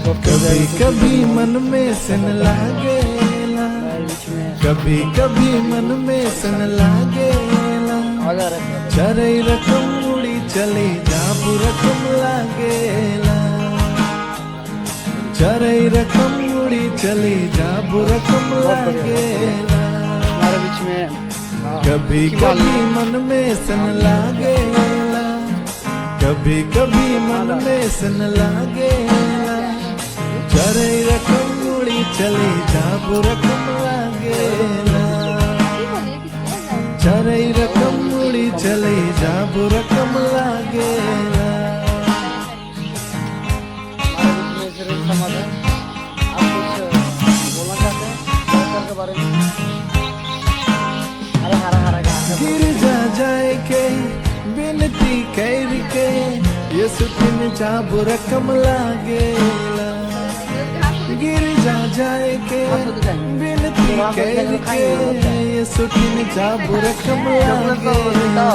कभी कभी मन में सन लागेला, कभी कभी मन में सन लागेला, चरई रकम उड़ी चली जाबू रकम लागेला, चरई रकम उड़ी चली जाबू रकम लागेला। कभी कभी मन में सन लागेला, कभी कभी मन में सन लागेला, चरई रकम उड़ी चली जाबू रकम लागेला, चरई रकम उड़ी चली जाबू रकम लागेला। गिरजा जाए के बिनती कर के ये सुतिन जाबू रकम लागेला, गिरजा जाए के बिनती कर के ये सुतिन जाबू रकम लागेला।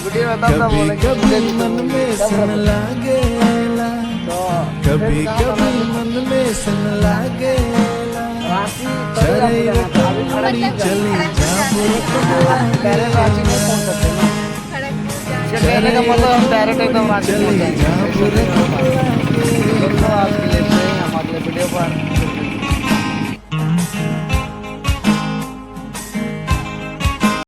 कभी कभी मन में सन लागेला, कभी कभी मन में सन लागेला, चरई रकम उड़ी चली जाबू रकम लागेला, कहने का मतलब हम डायरेक्ट एकदम रांची पहुंच जाएंगे। दोस्तों आपके लिए हम अगले वीडियो पर